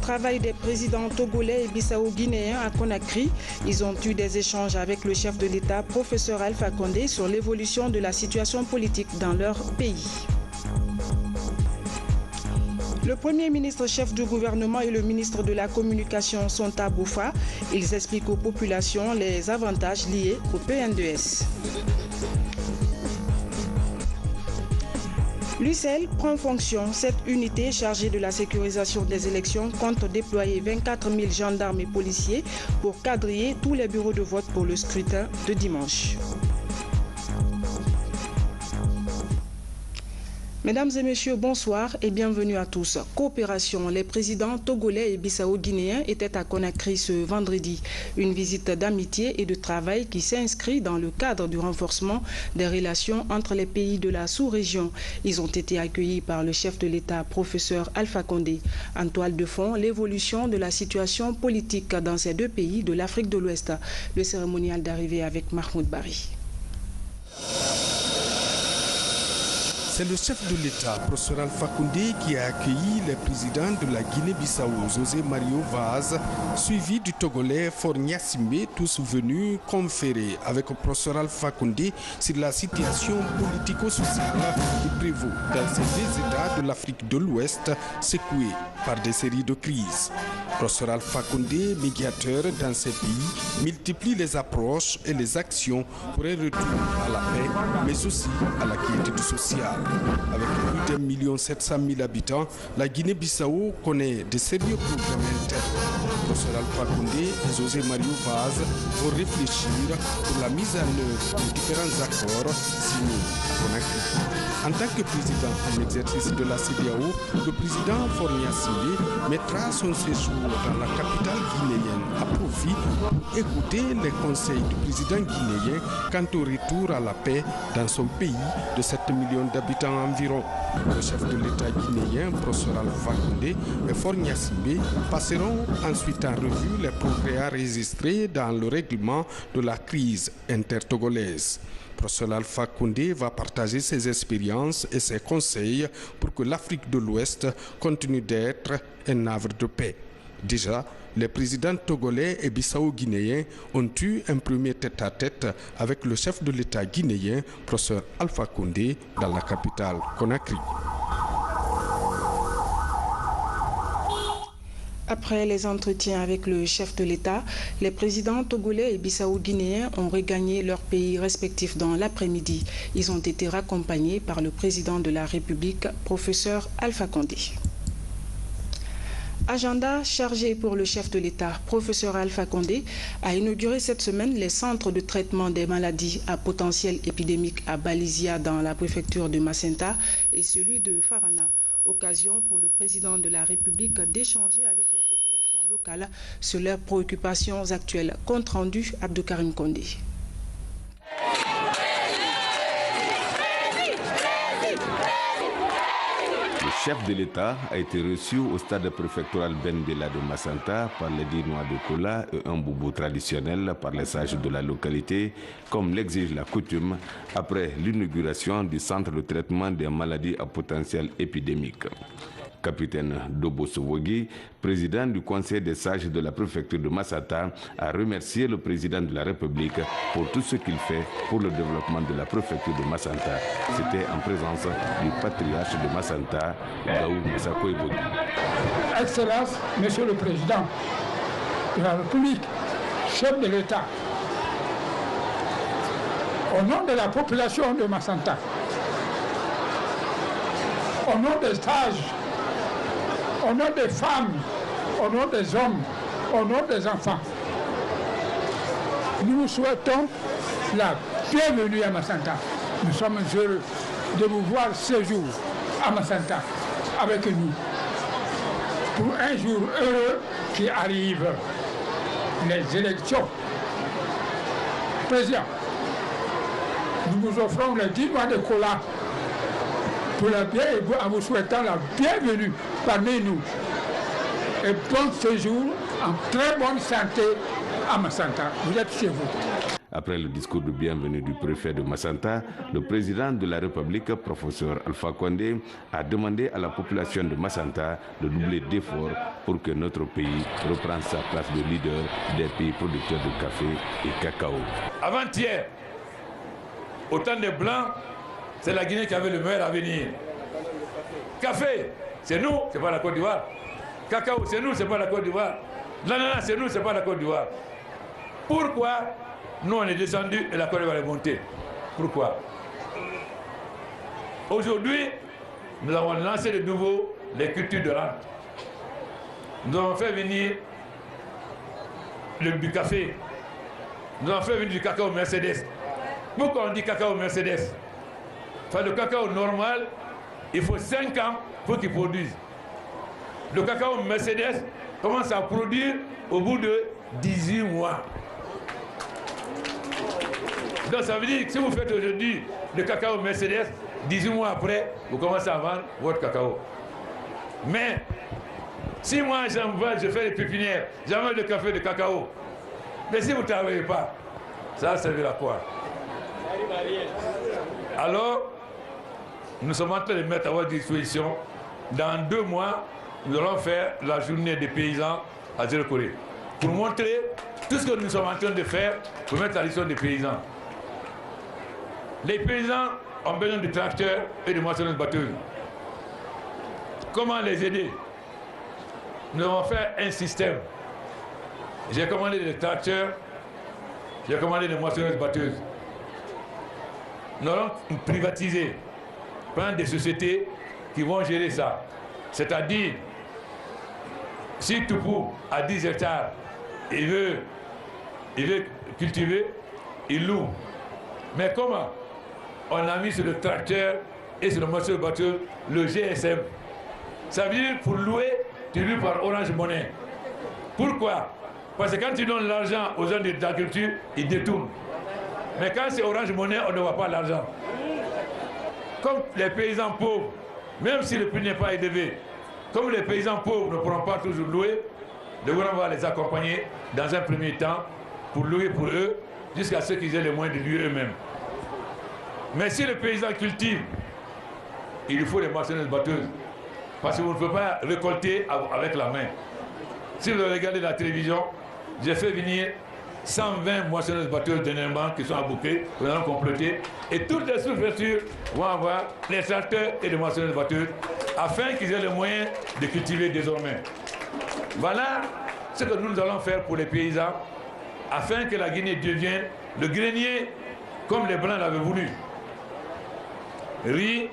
travail des présidents togolais et bissau-guinéens à Conakry. Ils ont eu des échanges avec le chef de l'État, professeur Alpha Condé, sur l'évolution de la situation politique dans leur pays. Le Premier ministre chef du gouvernement et le ministre de la Communication sont à Boufa. Ils expliquent aux populations les avantages liés au PNDS. L'UCEL prend fonction. Cette unité chargée de la sécurisation des élections compte déployer 24 000 gendarmes et policiers pour quadriller tous les bureaux de vote pour le scrutin de dimanche. Mesdames et messieurs, bonsoir et bienvenue à tous. Coopération, les présidents togolais et bissau-guinéens étaient à Conakry ce vendredi. Une visite d'amitié et de travail qui s'inscrit dans le cadre du renforcement des relations entre les pays de la sous-région. Ils ont été accueillis par le chef de l'État, professeur Alpha Condé. En toile de fond, l'évolution de la situation politique dans ces deux pays de l'Afrique de l'Ouest. Le cérémonial d'arrivée avec Mahmoud Bari. C'est le chef de l'État, professeur Alpha Condé, qui a accueilli les présidents de la Guinée-Bissau, José Mario Vaz, suivi du Togolais Faure Gnassingbé, tous venus conférer avec le professeur Alpha Condé sur la situation politico-sociale qui prévaut dans ces deux États de l'Afrique de l'Ouest, secoués par des séries de crises. Professeur Alpha Condé, médiateur dans ces pays, multiplie les approches et les actions pour un retour à la paix, mais aussi à la quiétude sociale. Avec plus d'1,7 million habitants, la Guinée-Bissau connaît de sérieux problèmes internes. Professeur Alpha Condé et José Mario Vaz vont réfléchir pour la mise en œuvre de différents accords signés à Conakry. En tant que président en exercice de la CEDEAO, le président Faure Gnassingbé mettra son séjour dans la capitale guinéenne à profit pour écouter les conseils du président guinéen quant au retour à la paix dans son pays de 7 millions d'habitants environ. Le chef de l'État guinéen, professeur Alpha Condé et Faure Gnassingbé passeront ensuite en revue les progrès enregistrés dans le règlement de la crise intertogolaise. Professeur Alpha Condé va partager ses expériences et ses conseils pour que l'Afrique de l'Ouest continue d'être un havre de paix. Déjà, les présidents togolais et bissau-guinéens ont eu un premier tête-à-tête avec le chef de l'État guinéen, professeur Alpha Condé, dans la capitale Conakry. Après les entretiens avec le chef de l'État, les présidents togolais et bissau-guinéens ont regagné leurs pays respectifs dans l'après-midi. Ils ont été raccompagnés par le président de la République, professeur Alpha Condé. Agenda chargé pour le chef de l'État, professeur Alpha Condé, a inauguré cette semaine les centres de traitement des maladies à potentiel épidémique à Balisia dans la préfecture de Macenta et celui de Farana. Occasion pour le président de la République d'échanger avec les populations locales sur leurs préoccupations actuelles. Compte rendu Abdoukarim Condé. Le chef de l'État a été reçu au stade préfectoral Ben Bella de Macenta par les Dinois de Kola et un boubou traditionnel par les sages de la localité, comme l'exige la coutume, après l'inauguration du centre de traitement des maladies à potentiel épidémique. Capitaine Dobo Sowogi, président du conseil des sages de la préfecture de Massata, a remercié le président de la République pour tout ce qu'il fait pour le développement de la préfecture de Massanta. C'était en présence du patriarche de Massanta, Gaou Massakoy-Bodi. Excellence, Monsieur le Président de la République, chef de l'État, au nom de la population de Massanta, au nom des sages, au nom des femmes, au nom des hommes, au nom des enfants, nous vous souhaitons la bienvenue à Macenta. Nous sommes heureux de vous voir ce jour à Macenta avec nous pour un jour heureux qui arrive, les élections. Président, nous vous offrons les 10 mois de Kola pour la bien et en vous souhaitant la bienvenue parmi nous. Et bon séjour en très bonne santé à Macenta. Vous êtes chez vous. Après le discours de bienvenue du préfet de Massanta, le président de la République, professeur Alpha Condé, a demandé à la population de Massanta de doubler d'efforts pour que notre pays reprenne sa place de leader des pays producteurs de café et cacao. Avant-hier, au temps des Blancs, c'est la Guinée qui avait le meilleur avenir. Café, c'est nous, c'est pas la Côte d'Ivoire. Cacao, c'est nous, c'est pas la Côte d'Ivoire. L'ananas, c'est nous, c'est pas la Côte d'Ivoire. Pourquoi nous on est descendus et la Côte d'Ivoire est montée? Pourquoi? Aujourd'hui, nous avons lancé de nouveau les cultures de rente. Nous avons fait venir du café. Nous avons fait venir du cacao Mercedes. Pourquoi on dit cacao Mercedes? Enfin, le cacao normal, il faut 5 ans pour qu'il produise. Le cacao Mercedes commence à produire au bout de 18 mois. Donc ça veut dire que si vous faites aujourd'hui le cacao Mercedes, 18 mois après, vous commencez à vendre votre cacao. Mais si moi je fais les pépinières, j'amène le café de cacao, mais si vous ne travaillez pas, ça servira à quoi? Alors, nous sommes en train de mettre à votre disposition, dans 2 mois, nous allons faire la journée des paysans à Zéro-Corée, pour montrer tout ce que nous sommes en train de faire pour mettre à l'édition des paysans. Les paysans ont besoin de tracteurs et de moissonneuses-batteuses. Comment les aider? Nous allons faire un système. J'ai commandé des tracteurs, j'ai commandé des moissonneuses-batteuses. Nous allons privatiser, prendre des sociétés qui vont gérer ça. C'est-à-dire, si Toupou a 10 hectares, il veut cultiver, il loue. Mais comment? On a mis sur le tracteur et sur le moissonneur-batteur le GSM. Ça veut dire pour louer, tu loues par Orange Money. Pourquoi? Parce que quand tu donnes l'argent aux gens de l'agriculture, ils détournent. Mais quand c'est Orange Money, on ne voit pas l'argent. Comme les paysans pauvres, même si le prix n'est pas élevé, comme les paysans pauvres ne pourront pas toujours louer, le gouvernement va les accompagner dans un premier temps pour louer pour eux, jusqu'à ce qu'ils aient les moyens de louer eux-mêmes. Mais si le paysan cultive, il lui faut des moissonneuses-batteuses. Parce que vous ne pouvez pas récolter avec la main. Si vous regardez la télévision, j'ai fait venir 120 moissonneuses-batteuses dernièrement qui sont à Bouquet, nous allons compléter. Et toutes les sous-préfectures vont avoir les tracteurs et les moissonneuses-batteuses afin qu'ils aient les moyens de cultiver désormais. Voilà ce que nous allons faire pour les paysans afin que la Guinée devienne le grenier comme les Blancs l'avaient voulu. Riz,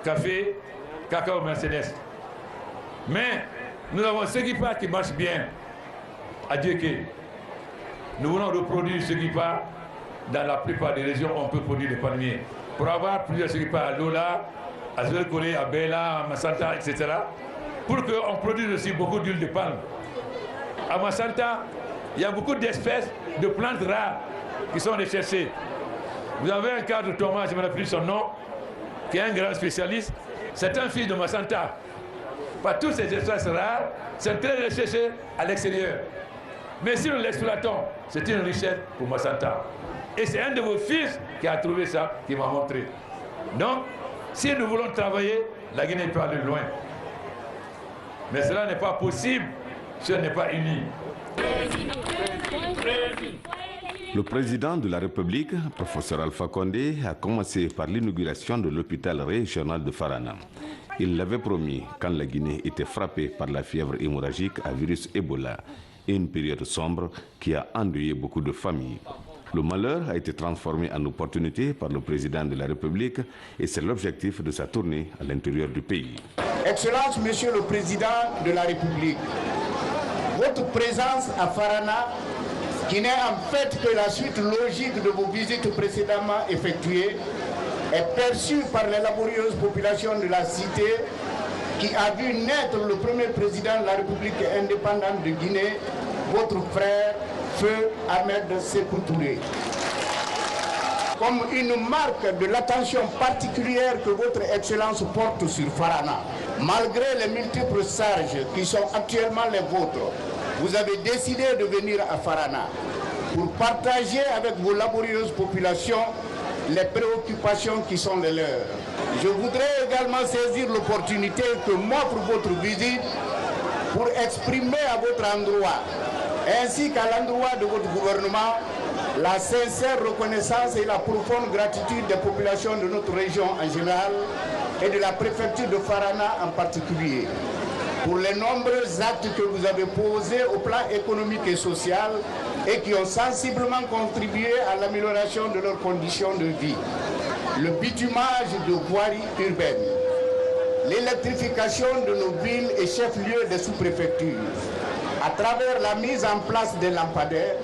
café, cacao Mercedes. Mais nous avons ce qui marche bien à Dieké. Nous voulons reproduire ce qui part dans la plupart des régions où on peut produire des palmiers. Pour avoir plusieurs ce qui part à Lola, à Zéro-Corée, à Bela, à Massanta, etc. Pour qu'on produise aussi beaucoup d'huile de palme. À Massanta, il y a beaucoup d'espèces de plantes rares qui sont recherchées. Vous avez un cadre Thomas, je ne me rappelle plus son nom, qui est un grand spécialiste. C'est un fils de Massanta. Par toutes ces espèces rares, c'est très recherché à l'extérieur. Mais si nous l'exploitons, c'est une richesse pour Massanta. Et c'est un de vos fils qui a trouvé ça, qui m'a montré. Donc, si nous voulons travailler, la Guinée peut aller loin. Mais cela n'est pas possible si on n'est pas unis. Le président de la République, professeur Alpha Condé, a commencé par l'inauguration de l'hôpital régional de Farana. Il l'avait promis quand la Guinée était frappée par la fièvre hémorragique à virus Ebola, une période sombre qui a endeuillé beaucoup de familles. Le malheur a été transformé en opportunité par le président de la République et c'est l'objectif de sa tournée à l'intérieur du pays. Excellence, Monsieur le Président de la République, votre présence à Farana, qui n'est en fait que la suite logique de vos visites précédemment effectuées, est perçue par les laborieuses populations de la cité qui a vu naître le premier président de la République indépendante de Guinée, votre frère, Feu Ahmed Sékou Touré. Comme une marque de l'attention particulière que votre Excellence porte sur Farana, malgré les multiples charges qui sont actuellement les vôtres, vous avez décidé de venir à Farana. pour partager avec vos laborieuses populations les préoccupations qui sont les leurs. Je voudrais également saisir l'opportunité que m'offre votre visite pour exprimer à votre endroit, ainsi qu'à l'endroit de votre gouvernement, la sincère reconnaissance et la profonde gratitude des populations de notre région en général et de la préfecture de Farana en particulier, pour les nombreux actes que vous avez posés au plan économique et social et qui ont sensiblement contribué à l'amélioration de leurs conditions de vie. Le bitumage de voiries urbaines, l'électrification de nos villes et chefs-lieux des sous-préfectures, à travers la mise en place des lampadaires,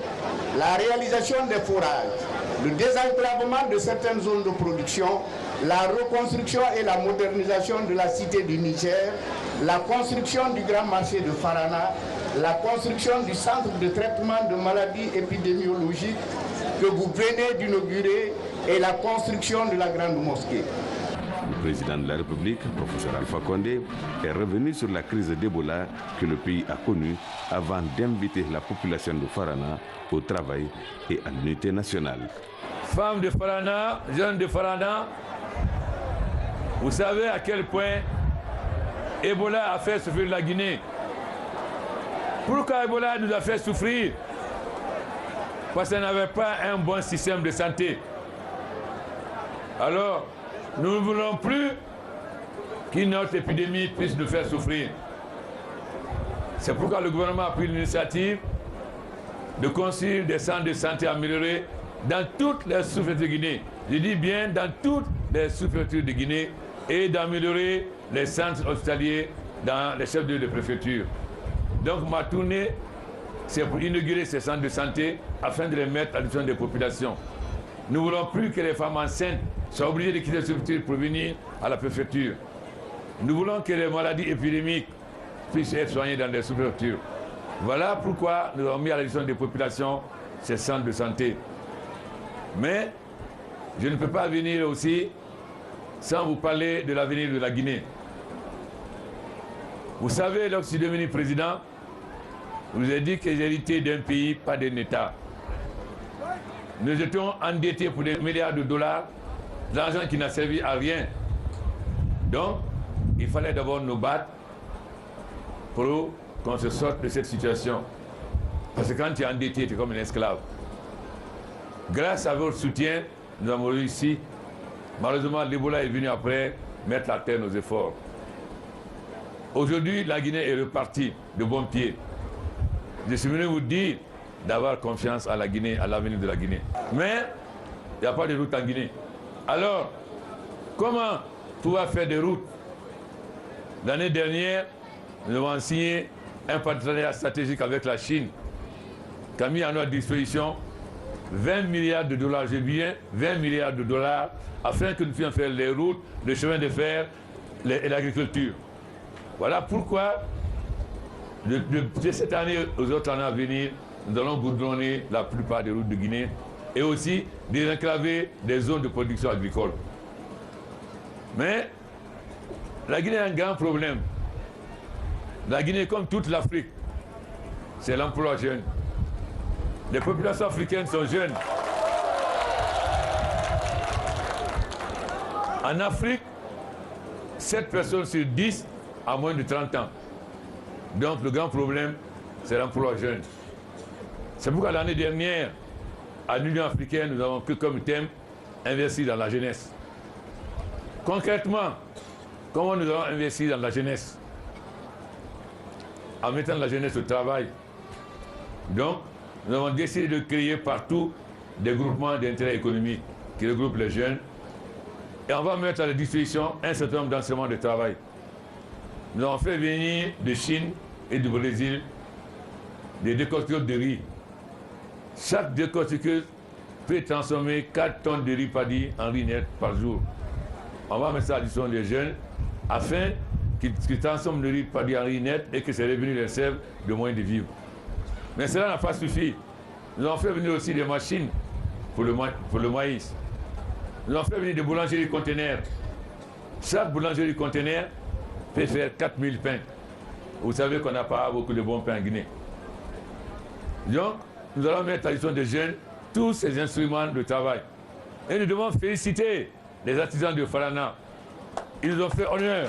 la réalisation des forages, le désenclavement de certaines zones de production, la reconstruction et la modernisation de la cité du Niger, la construction du grand marché de Farana, la construction du centre de traitement de maladies épidémiologiques que vous venez d'inaugurer et la construction de la grande mosquée. Le président de la République, professeur Alpha Condé, est revenu sur la crise d'Ebola que le pays a connue avant d'inviter la population de Farana au travail et à l'unité nationale. Femmes de Farana, jeunes de Farana, vous savez à quel point Ebola a fait souffrir la Guinée. Pourquoi Ebola nous a fait souffrir? Parce qu'on n'avait pas un bon système de santé. Alors, nous ne voulons plus qu'une autre épidémie puisse nous faire souffrir. C'est pourquoi le gouvernement a pris l'initiative de construire des centres de santé améliorés dans toutes les sous-préfectures de Guinée. Je dis bien dans toutes les sous-préfectures de Guinée et d'améliorer les centres hospitaliers dans les chefs-lieux de préfecture. Donc ma tournée, c'est pour inaugurer ces centres de santé afin de les mettre à disposition des populations. Nous ne voulons plus que les femmes enceintes soient obligées de quitter les sous-préfectures pour venir à la préfecture. Nous voulons que les maladies épidémiques puissent être soignées dans les sous-préfectures. Voilà pourquoi nous avons mis à la disposition des populations ces centres de santé. Mais je ne peux pas venir aussi sans vous parler de l'avenir de la Guinée. Vous savez, lorsque je suis devenu président, je vous ai dit que j'ai hérité d'un pays, pas d'un État. Nous étions endettés pour des milliards de dollars, de l'argent qui n'a servi à rien. Donc, il fallait d'abord nous battre pour qu'on se sorte de cette situation. Parce que quand tu es endetté, tu es comme un esclave. Grâce à votre soutien, nous avons réussi. Malheureusement, l'Ebola est venu après mettre à terre nos efforts. Aujourd'hui, la Guinée est repartie de bon pied. Je suis venu vous dire d'avoir confiance à la Guinée, à l'avenir de la Guinée. Mais il n'y a pas de route en Guinée. Alors, comment pouvoir faire des routes? L'année dernière, nous avons signé un partenariat stratégique avec la Chine qui a mis à notre disposition 20 milliards de dollars, j'ai bien 20 milliards de dollars, afin que nous puissions faire les routes, les chemins de fer et l'agriculture. Voilà pourquoi, de cette année aux autres années à venir, nous allons goudronner la plupart des routes de Guinée et aussi désenclaver des zones de production agricole. Mais la Guinée a un grand problème. La Guinée, comme toute l'Afrique, c'est l'emploi jeune. Les populations africaines sont jeunes. En Afrique, 7 personnes sur 10 a moins de 30 ans. Donc le grand problème, c'est l'emploi jeune. C'est pourquoi l'année dernière, à l'Union africaine, nous avons pris comme thème investir dans la jeunesse. Concrètement, comment nous allons investir dans la jeunesse? En mettant la jeunesse au travail. Donc, nous avons décidé de créer partout des groupements d'intérêt économique qui regroupent les jeunes. Et on va mettre à la disposition un certain nombre d'enseignements de travail. Nous avons fait venir de Chine et du Brésil des décortiqueuses de riz. Chaque décortiqueuse peut transformer 4 tonnes de riz paddy en riz net par jour. On va mettre ça à la disposition des jeunes afin qu'ils transforment le riz paddy en riz net et que ces revenus les servent de moyen de vivre. Mais cela n'a pas suffi. Nous avons fait venir aussi des machines pour le maïs. Nous avons fait venir des boulangeries conteneurs. Chaque boulangerie conteneur peut faire 4000 pains. Vous savez qu'on n'a pas beaucoup de bons pains en Guinée. Donc, nous allons mettre à disposition des jeunes tous ces instruments de travail. Et nous devons féliciter les artisans de Farana. Ils nous ont fait honneur.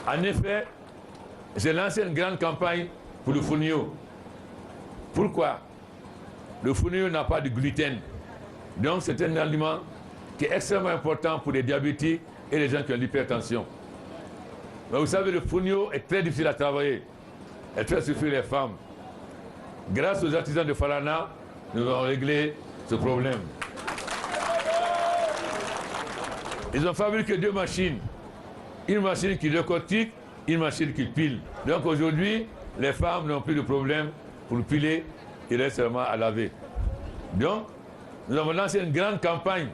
En effet, j'ai lancé une grande campagne pour le fonio. Pourquoi? Le fonio n'a pas de gluten. Donc c'est un aliment qui est extrêmement important pour les diabétiques et les gens qui ont l'hypertension. Mais vous savez, le fonio est très difficile à travailler. Elle fait souffrir les femmes. Grâce aux artisans de Farana, nous avons réglé ce problème. Ils ont fabriqué 2 machines. Une machine qui décortique, une machine qui pile. Donc aujourd'hui, les femmes n'ont plus de problème pour piler, il reste seulement à laver. Donc, nous avons lancé une grande campagne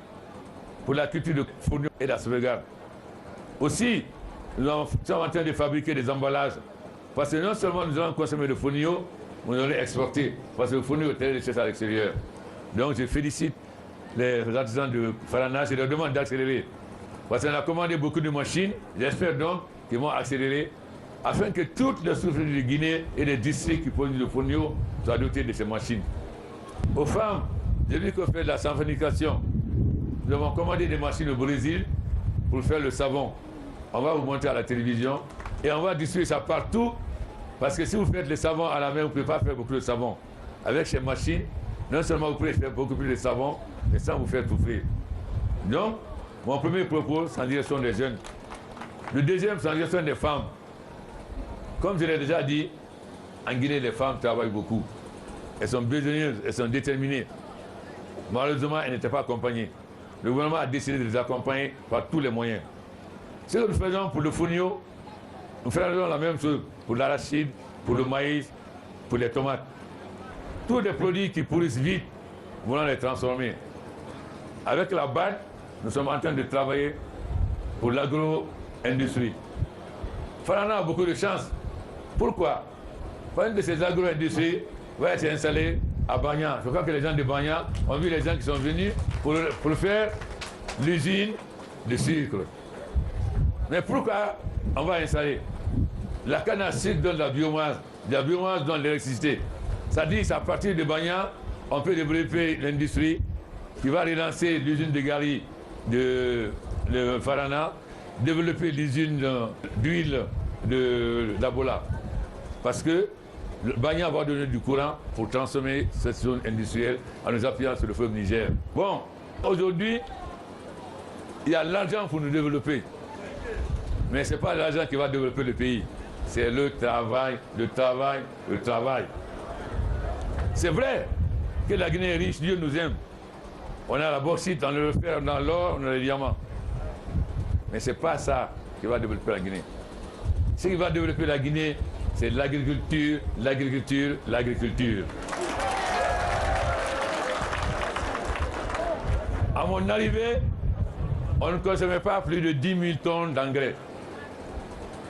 pour la culture de fourniture et de la sauvegarde. Aussi, nous sommes en train de fabriquer des emballages. Parce que non seulement nous allons consommer le fourniture, mais nous allons l'exporter. Parce que le fourniture est très recherché à l'extérieur. Donc je félicite les artisans de Farana, je leur demande d'accélérer. Parce qu'on a commandé beaucoup de machines, j'espère donc qu'ils vont accélérer afin que toutes les sources de Guinée et les districts qui produisent le fourniture soient dotés de ces machines. Aux femmes, j'ai vu qu'on fait de la savonification. Nous avons commandé des machines au Brésil pour faire le savon. On va vous montrer à la télévision et on va distribuer ça partout. Parce que si vous faites le savon à la main, vous ne pouvez pas faire beaucoup de savon. Avec ces machines, non seulement vous pouvez faire beaucoup plus de savon, mais sans vous faire souffrir. Donc, mon premier propos, c'est en direction des jeunes. Le deuxième, c'est en direction des femmes. Comme je l'ai déjà dit, en Guinée, les femmes travaillent beaucoup. Elles sont besogneuses, elles sont déterminées. Malheureusement, elles n'étaient pas accompagnées. Le gouvernement a décidé de les accompagner par tous les moyens. Ce que nous faisons pour le fourniture, nous faisons la même chose pour l'arachide, pour le maïs, pour les tomates. Tous les produits qui pourrissent vite, nous voulons les transformer. Avec la BAD, nous sommes en train de travailler pour l'agro-industrie. Farana a beaucoup de chance. Pourquoi? Une de ces agro-industries va être installée à Bagna. Je crois que les gens de Bagna ont vu les gens qui sont venus pour faire l'usine de sucre. Mais pourquoi on va installer? La canne à sucre donne la biomasse donne l'électricité. Ça dit qu'à partir de Bagna, on peut développer l'industrie qui va relancer l'usine de Gari de Farana, développer l'usine d'huile de Labola. Parce que Bagna va donner du courant pour transformer cette zone industrielle en nous appuyant sur le fleuve Niger. Bon, aujourd'hui, il y a l'argent pour nous développer. Mais ce n'est pas l'argent qui va développer le pays. C'est le travail, le travail, le travail. C'est vrai que la Guinée est riche, Dieu nous aime. On a la bauxite, on a le fer, on a l'or, on a les diamants. Mais ce n'est pas ça qui va développer la Guinée. Ce qui va développer la Guinée, c'est l'agriculture, l'agriculture, l'agriculture. À mon arrivée, on ne consommait pas plus de 10 000 tonnes d'engrais.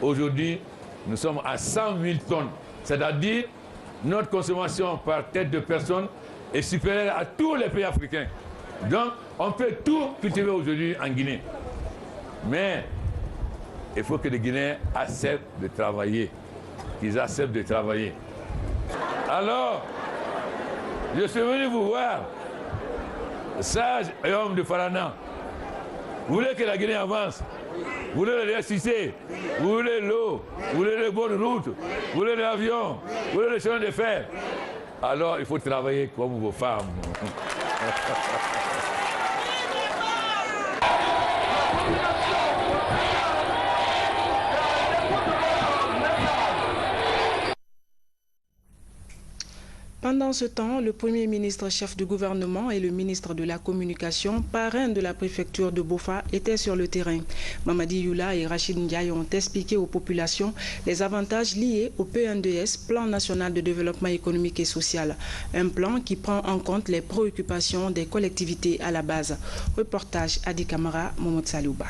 Aujourd'hui, nous sommes à 100 000 tonnes. C'est-à-dire, notre consommation par tête de personne est supérieure à tous les pays africains. Donc, on peut tout cultiver aujourd'hui en Guinée. Mais, il faut que les Guinéens acceptent de travailler. Qu'ils acceptent de travailler. Alors, je suis venu vous voir, sage et homme de Farana. Vous voulez que la Guinée avance? Vous voulez l'électricité? Vous voulez l'eau? Vous voulez les bonnes routes? Vous voulez l'avion? Vous voulez le chemin de fer? Alors, il faut travailler comme vos femmes. Pendant ce temps, le Premier ministre chef du gouvernement et le ministre de la Communication, parrain de la préfecture de Bofa, étaient sur le terrain. Mamadi Youla et Rachid Ndiaye ont expliqué aux populations les avantages liés au P1DS, Plan national de développement économique et social. Un plan qui prend en compte les préoccupations des collectivités à la base. Reportage Adi Kamara, Momod Salouba.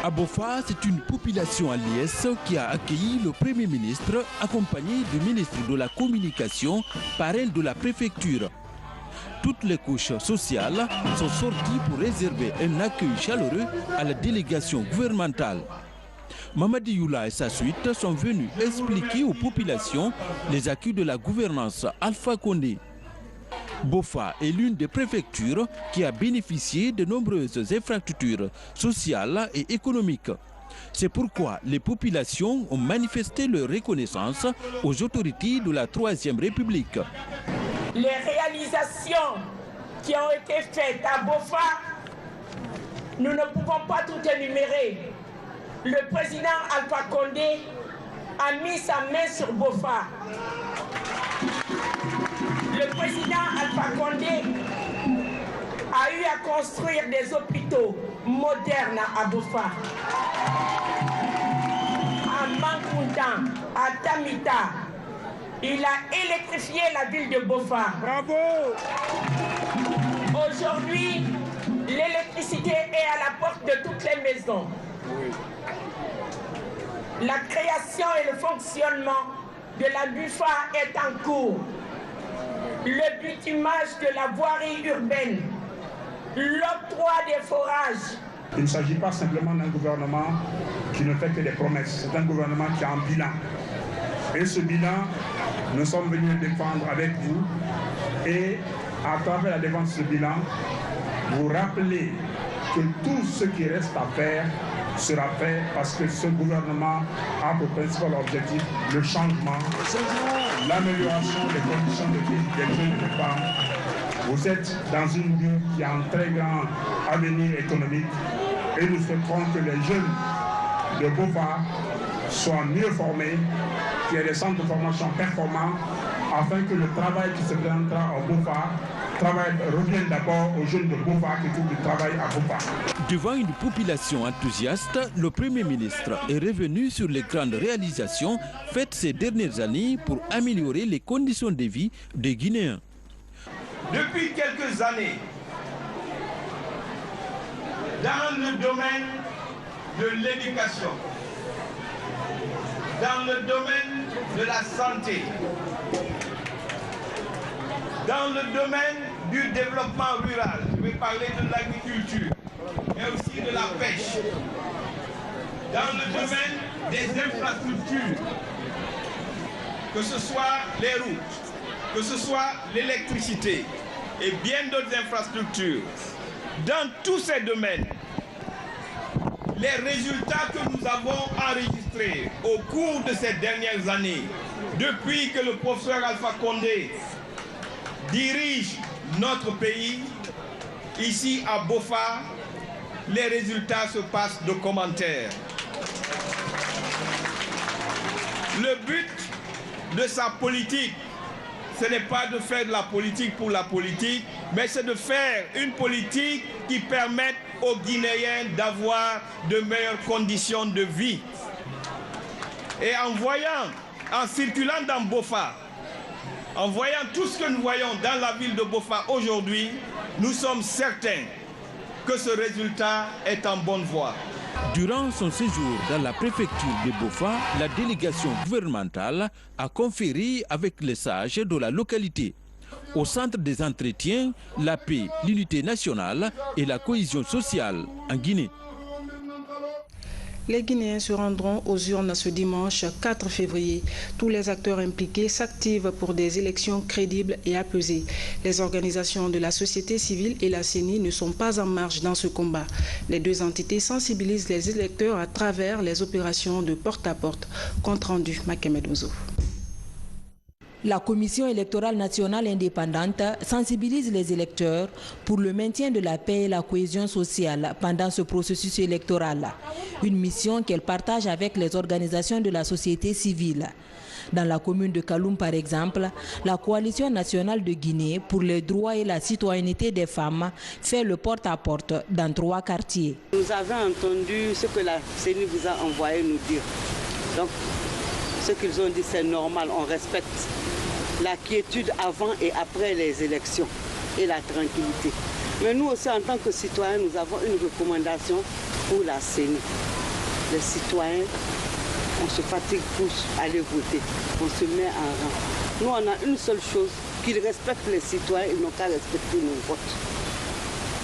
À Bofa, c'est une population à l'IS qui a accueilli le Premier ministre, accompagné du ministre de la Communication, parrain de la préfecture. Toutes les couches sociales sont sorties pour réserver un accueil chaleureux à la délégation gouvernementale. Mamadi Youla et sa suite sont venus expliquer aux populations les acquis de la gouvernance Alpha Condé. Bofa est l'une des préfectures qui a bénéficié de nombreuses infrastructures sociales et économiques. C'est pourquoi les populations ont manifesté leur reconnaissance aux autorités de la Troisième République. Les réalisations qui ont été faites à Bofa, nous ne pouvons pas tout énumérer. Le président Alpha Condé a mis sa main sur Bofa. Le président Alpha Condé a eu à construire des hôpitaux modernes à Bofa. À Mankounda, à Tamita, il a électrifié la ville de Bofa. Bravo! Aujourd'hui, l'électricité est à la porte de toutes les maisons. La création et le fonctionnement de la BUFA est en cours. Le bitumage de la voirie urbaine, l'octroi des forages. Il ne s'agit pas simplement d'un gouvernement qui ne fait que des promesses. C'est un gouvernement qui a un bilan. Et ce bilan, nous sommes venus le défendre avec vous. Et à travers la défense de ce bilan, vous rappelez que tout ce qui reste à faire sera fait parce que ce gouvernement a pour principal objectif le changement, l'amélioration des conditions de vie des jeunes et des femmes. Vous êtes dans une ville qui a un très grand avenir économique et nous souhaiterons que les jeunes de Bofa soient mieux formés, qu'il y ait des centres de formation performants afin que le travail qui se présentera au Bofa revienne d'abord aux jeunes de Bofa qui trouvent du travail à Bofa. Devant une population enthousiaste, le Premier ministre est revenu sur les grandes réalisations faites ces dernières années pour améliorer les conditions de vie des Guinéens. Depuis quelques années, dans le domaine de l'éducation, dans le domaine de la santé, dans le domaine du développement rural, je vais parler de l'agriculture, mais aussi de la pêche, dans le domaine des infrastructures, que ce soit les routes, que ce soit l'électricité et bien d'autres infrastructures. Dans tous ces domaines, les résultats que nous avons enregistrés au cours de ces dernières années, depuis que le professeur Alpha Condé dirige notre pays, ici à Bofa, les résultats se passent de commentaires. Le but de sa politique, ce n'est pas de faire de la politique pour la politique, mais c'est de faire une politique qui permette aux Guinéens d'avoir de meilleures conditions de vie. Et en circulant dans Bofa, en voyant tout ce que nous voyons dans la ville de Bofa aujourd'hui, nous sommes certains que ce résultat est en bonne voie. Durant son séjour dans la préfecture de Bofa, la délégation gouvernementale a conféré avec les sages de la localité. Au centre des entretiens, la paix, l'unité nationale et la cohésion sociale en Guinée. Les Guinéens se rendront aux urnes ce dimanche 4 février. Tous les acteurs impliqués s'activent pour des élections crédibles et apaisées. Les organisations de la société civile et la CENI ne sont pas en marge dans ce combat. Les deux entités sensibilisent les électeurs à travers les opérations de porte-à-porte. Compte rendu, Makemed Ouzo. La Commission électorale nationale indépendante sensibilise les électeurs pour le maintien de la paix et la cohésion sociale pendant ce processus électoral. Une mission qu'elle partage avec les organisations de la société civile. Dans la commune de Kaloum, par exemple, la Coalition nationale de Guinée pour les droits et la citoyenneté des femmes fait le porte-à-porte dans 3 quartiers. Nous avons entendu ce que la CENI vous a envoyé nous dire. Donc, ce qu'ils ont dit, c'est normal, on respecte la quiétude avant et après les élections et la tranquillité. Mais nous aussi, en tant que citoyens, nous avons une recommandation pour la CENI. Les citoyens, on se fatigue pour aller voter, on se met en rang. Nous, on a une seule chose, qu'ils respectent les citoyens, ils n'ont qu'à respecter nos votes.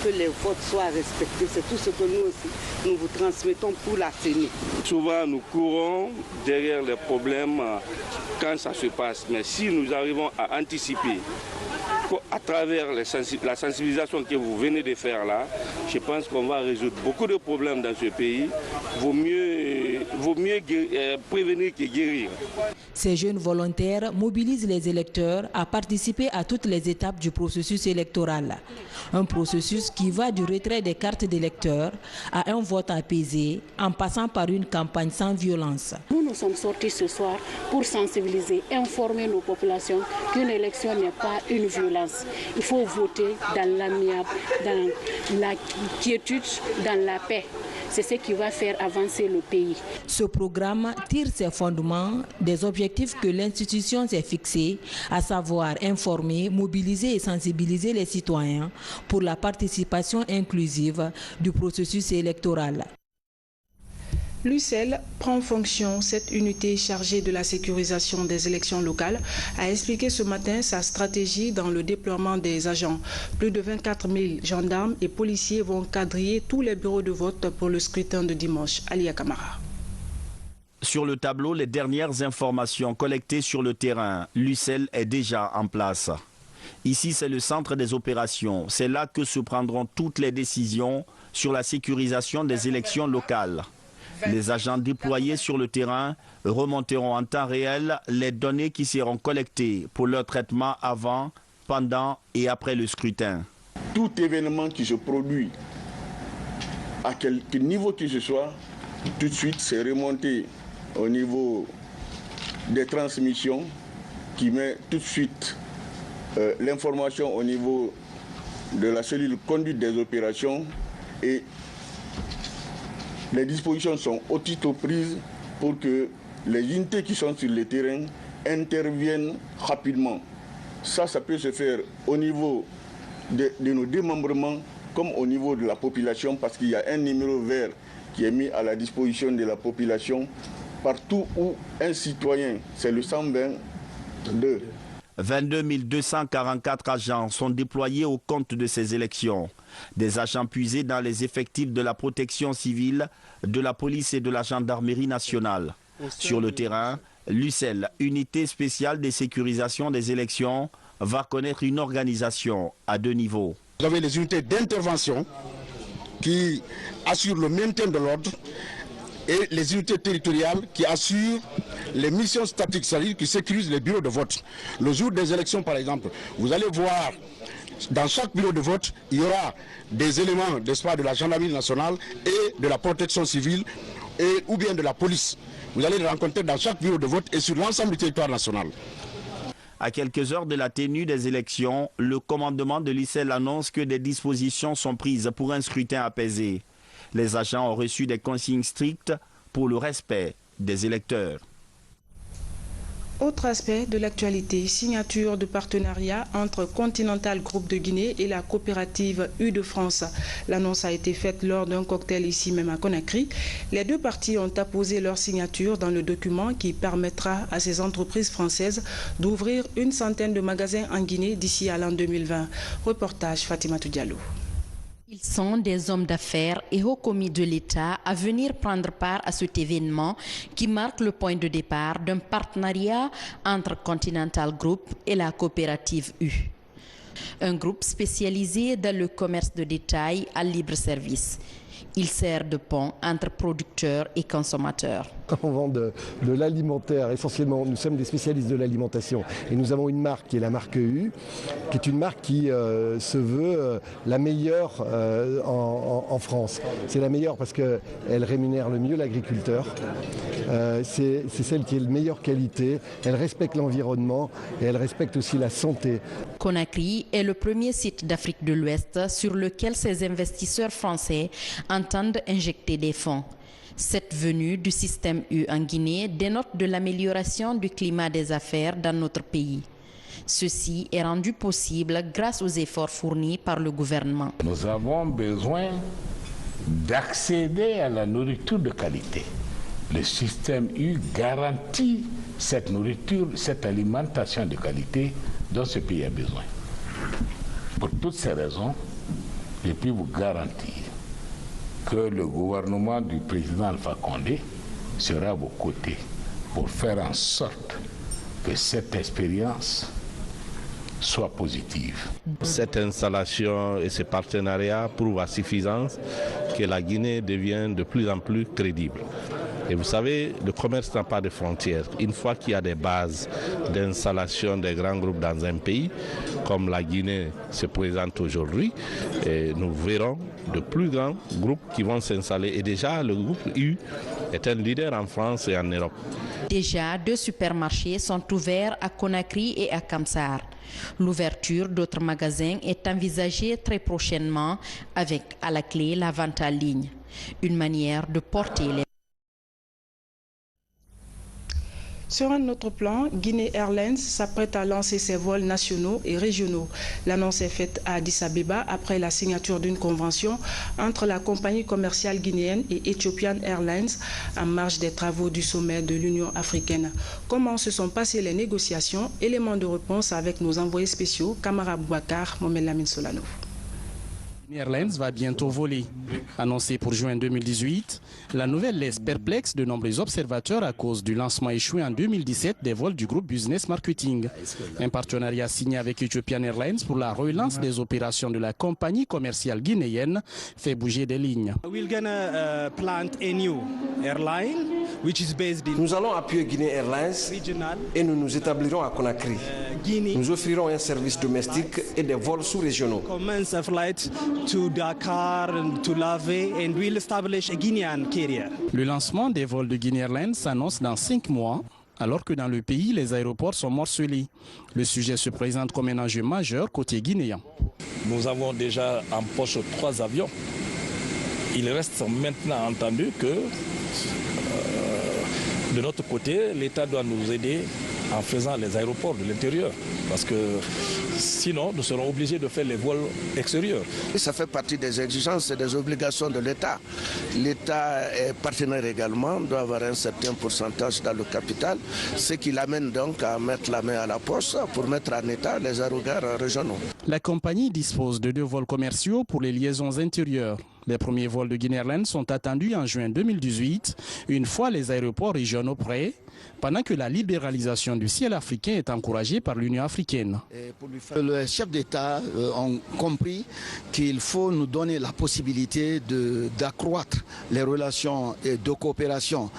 que les votes soient respectés. C'est tout ce que nous aussi, nous vous transmettons pour la CENI. Souvent, nous courons derrière les problèmes quand ça se passe. Mais si nous arrivons à anticiper à travers la sensibilisation que vous venez de faire là, je pense qu'on va résoudre beaucoup de problèmes dans ce pays. Vaut mieux prévenir que guérir. Ces jeunes volontaires mobilisent les électeurs à participer à toutes les étapes du processus électoral. Un processus qui va du retrait des cartes d'électeurs à un vote apaisé en passant par une campagne sans violence. Nous sommes sortis ce soir pour sensibiliser, informer nos populations qu'une élection n'est pas une violence. Il faut voter dans l'amiable, dans la quiétude, dans la paix. C'est ce qui va faire avancer le pays. Ce programme tire ses fondements des objectifs que l'institution s'est fixés, à savoir informer, mobiliser et sensibiliser les citoyens pour la participation inclusive du processus électoral. L'UCEL prend fonction. Cette unité chargée de la sécurisation des élections locales a expliqué ce matin sa stratégie dans le déploiement des agents. Plus de 24 000 gendarmes et policiers vont quadriller tous les bureaux de vote pour le scrutin de dimanche. Alia Kamara. Sur le tableau, les dernières informations collectées sur le terrain. L'UCEL est déjà en place. Ici, c'est le centre des opérations. C'est là que se prendront toutes les décisions sur la sécurisation des élections locales. Les agents déployés sur le terrain remonteront en temps réel les données qui seront collectées pour leur traitement avant, pendant et après le scrutin. Tout événement qui se produit, à quelque niveau que ce soit, tout de suite c'est remonté au niveau des transmissions qui met tout de suite l'information au niveau de la cellule conduite des opérations et les dispositions sont aussitôt prises pour que les unités qui sont sur le terrain interviennent rapidement. Ça peut se faire au niveau de nos démembrements comme au niveau de la population parce qu'il y a un numéro vert qui est mis à la disposition de la population partout où un citoyen, c'est le 122. 22 244 agents sont déployés au compte de ces élections. Des agents puisés dans les effectifs de la protection civile, de la police et de la gendarmerie nationale. Sur le terrain, l'UCEL, unité spéciale de sécurisation des élections, va connaître une organisation à 2 niveaux. Vous avez les unités d'intervention qui assurent le maintien de l'ordre et les unités territoriales qui assurent les missions statiques, c'est-à-dire qui sécurisent les bureaux de vote. Le jour des élections, par exemple, vous allez voir dans chaque bureau de vote, il y aura des éléments de la gendarmerie nationale et de la protection civile ou bien de la police. Vous allez les rencontrer dans chaque bureau de vote et sur l'ensemble du territoire national. À quelques heures de la tenue des élections, le commandement de l'UCEL annonce que des dispositions sont prises pour un scrutin apaisé. Les agents ont reçu des consignes strictes pour le respect des électeurs. Autre aspect de l'actualité, signature de partenariat entre Continental Group de Guinée et la coopérative U de France. L'annonce a été faite lors d'un cocktail ici même à Conakry. Les deux parties ont apposé leur signature dans le document qui permettra à ces entreprises françaises d'ouvrir une centaine de magasins en Guinée d'ici à l'an 2020. Reportage Fatimatou Diallo. Ils sont des hommes d'affaires et hauts commis de l'État à venir prendre part à cet événement qui marque le point de départ d'un partenariat entre Continental Group et la coopérative U. Un groupe spécialisé dans le commerce de détail à libre service. Il sert de pont entre producteurs et consommateurs. On vend de l'alimentaire, essentiellement, nous sommes des spécialistes de l'alimentation et nous avons une marque qui est la marque U, qui est une marque qui se veut la meilleure en France. C'est la meilleure parce qu'elle rémunère le mieux l'agriculteur, c'est celle qui est de meilleure qualité, elle respecte l'environnement et elle respecte aussi la santé. Conakry est le premier site d'Afrique de l'Ouest sur lequel ces investisseurs français entendent injecter des fonds. Cette venue du système U en Guinée dénote de l'amélioration du climat des affaires dans notre pays. Ceci est rendu possible grâce aux efforts fournis par le gouvernement. Nous avons besoin d'accéder à la nourriture de qualité. Le système U garantit cette nourriture, cette alimentation de qualité dont ce pays a besoin. Pour toutes ces raisons, je puis vous garantir que le gouvernement du président Alpha Condé sera à vos côtés pour faire en sorte que cette expérience soit positive. Cette installation et ce partenariat prouvent à suffisance que la Guinée devient de plus en plus crédible. Et vous savez, le commerce n'a pas de frontières. Une fois qu'il y a des bases d'installation des grands groupes dans un pays, comme la Guinée se présente aujourd'hui, nous verrons de plus grands groupes qui vont s'installer. Et déjà, le groupe U est un leader en France et en Europe. Déjà, 2 supermarchés sont ouverts à Conakry et à Kamsar. L'ouverture d'autres magasins est envisagée très prochainement avec à la clé la vente en ligne. Une manière de porter les... Sur un autre plan, Guinea Airlines s'apprête à lancer ses vols nationaux et régionaux. L'annonce est faite à Addis Abeba après la signature d'une convention entre la compagnie commerciale guinéenne et Ethiopian Airlines en marge des travaux du sommet de l'Union africaine. Comment se sont passées les négociations? Éléments de réponse avec nos envoyés spéciaux, Kamara Boubacar, Mohamed Lamine Solano. Airlines va bientôt voler. Annoncée pour juin 2018, la nouvelle laisse perplexe de nombreux observateurs à cause du lancement échoué en 2017 des vols du groupe Business Marketing. Un partenariat signé avec Ethiopian Airlines pour la relance des opérations de la compagnie commerciale guinéenne fait bouger des lignes. Nous allons appuyer Guinea Airlines et nous nous établirons à Conakry. Nous offrirons un service domestique et des vols sous-régionaux. To Dakar, to Lave, and we'll establish a Guinean carrier. Le lancement des vols de Guinea Airlines s'annonce dans 5 mois, alors que dans le pays, les aéroports sont morcelés. Le sujet se présente comme un enjeu majeur côté guinéen. Nous avons déjà en poche 3 avions. Il reste maintenant entendu que de notre côté, l'État doit nous aider en faisant les aéroports de l'intérieur, parce que sinon nous serons obligés de faire les vols extérieurs. Ça fait partie des exigences et des obligations de l'État. L'État est partenaire également, doit avoir un certain pourcentage dans le capital, ce qui l'amène donc à mettre la main à la poche pour mettre en état les aérogares régionaux. La compagnie dispose de 2 vols commerciaux pour les liaisons intérieures. Les premiers vols de Guinea Airlines sont attendus en juin 2018, une fois les aéroports régionaux prêts, pendant que la libéralisation du ciel africain est encouragée par l'Union africaine. Les chefs d'État ont compris qu'il faut nous donner la possibilité d'accroître les relations de coopération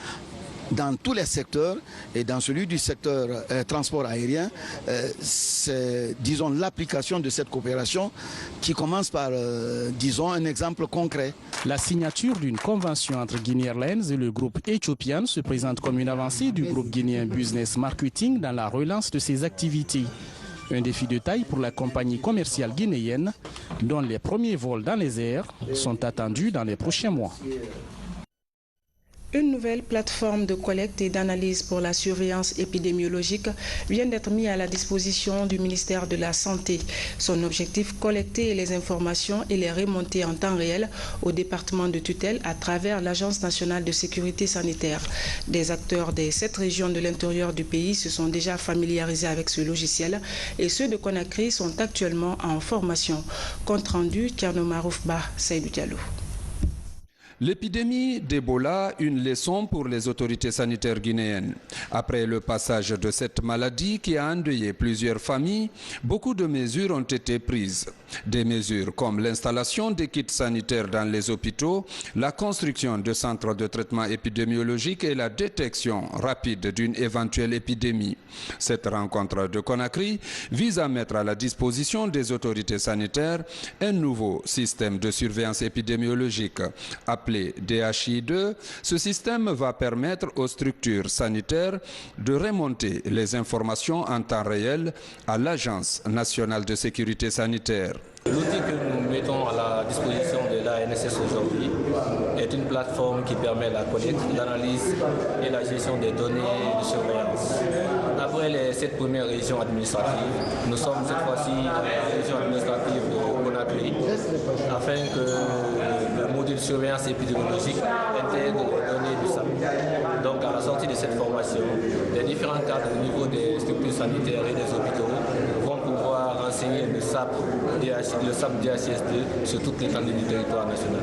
dans tous les secteurs, et dans celui du secteur transport aérien, c'est, disons, l'application de cette coopération qui commence par, disons, un exemple concret. La signature d'une convention entre Guinea Airlines et le groupe Ethiopian se présente comme une avancée du groupe guinéen Business Marketing dans la relance de ses activités. Un défi de taille pour la compagnie commerciale guinéenne, dont les premiers vols dans les airs sont attendus dans les prochains mois. Une nouvelle plateforme de collecte et d'analyse pour la surveillance épidémiologique vient d'être mise à la disposition du ministère de la Santé. Son objectif, collecter les informations et les remonter en temps réel au département de tutelle à travers l'Agence nationale de sécurité sanitaire. Des acteurs des 7 régions de l'intérieur du pays se sont déjà familiarisés avec ce logiciel et ceux de Conakry sont actuellement en formation. Compte rendu, Kiano Maroufba, Seydou Diallo. L'épidémie d'Ebola, une leçon pour les autorités sanitaires guinéennes. Après le passage de cette maladie qui a endeuillé plusieurs familles, beaucoup de mesures ont été prises. Des mesures comme l'installation des kits sanitaires dans les hôpitaux, la construction de centres de traitement épidémiologique et la détection rapide d'une éventuelle épidémie. Cette rencontre de Conakry vise à mettre à la disposition des autorités sanitaires un nouveau système de surveillance épidémiologique appelé DHI2. Ce système va permettre aux structures sanitaires de remonter les informations en temps réel à l'Agence nationale de sécurité sanitaire. L'outil que nous mettons à la disposition de l'ANSS aujourd'hui est une plateforme qui permet la collecte, l'analyse et la gestion des données de surveillance. Après les 7 premières régions administratives, nous sommes cette fois-ci dans la région administrative de Conakry afin que le module de surveillance épidémiologique intègre les données du SAP. Donc à la sortie de cette formation, les différents cadres au niveau des structures sanitaires et des hôpitaux vont pouvoir renseigner le SAP DHIS2 sur toute l'étendue du territoire national.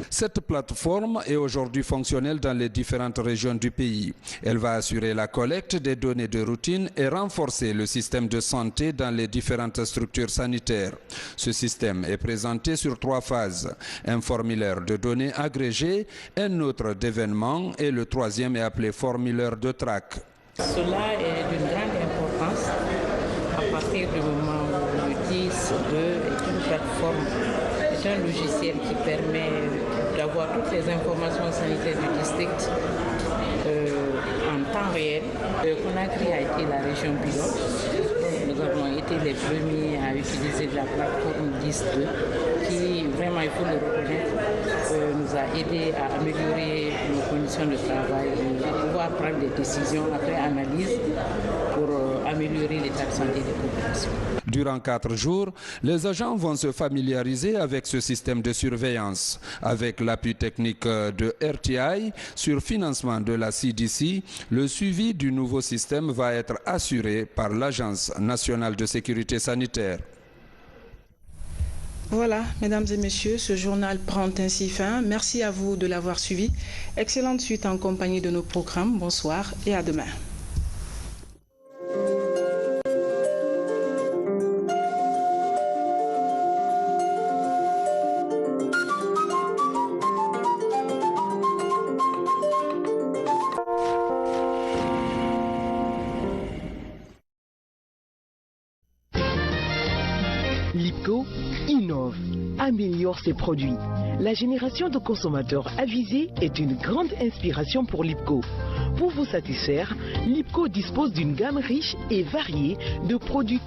Cette plateforme est aujourd'hui fonctionnelle dans les différentes régions du pays. Elle va assurer la collecte des données de routine et renforcer le système de santé dans les différentes structures sanitaires. Ce système est présenté sur 3 phases. Un formulaire de données agrégées, un autre d'événements et le 3e est appelé formulaire de trac. Cela est d'une grande importance à partir du moment où le DHIS2 est une plateforme, est un logiciel qui permet d'avoir toutes les informations sanitaires du district en temps réel. Conakry a été la région pilote. Nous avons été les premiers à utiliser la plateforme DHIS2 qui, vraiment, il faut le reconnaître, nous a aidé à améliorer nos conditions de travail, de pouvoir prendre des décisions après analyse pour améliorer l'état de santé des populations. Durant 4 jours, les agents vont se familiariser avec ce système de surveillance. Avec l'appui technique de RTI sur financement de la CDC, le suivi du nouveau système va être assuré par l'Agence nationale de sécurité sanitaire. Voilà, mesdames et messieurs, ce journal prend ainsi fin. Merci à vous de l'avoir suivi. Excellente suite en compagnie de nos programmes. Bonsoir et à demain. Lipco innove, améliore ses produits. La génération de consommateurs avisés est une grande inspiration pour Lipco. Pour vous satisfaire, Lipco dispose d'une gamme riche et variée de produits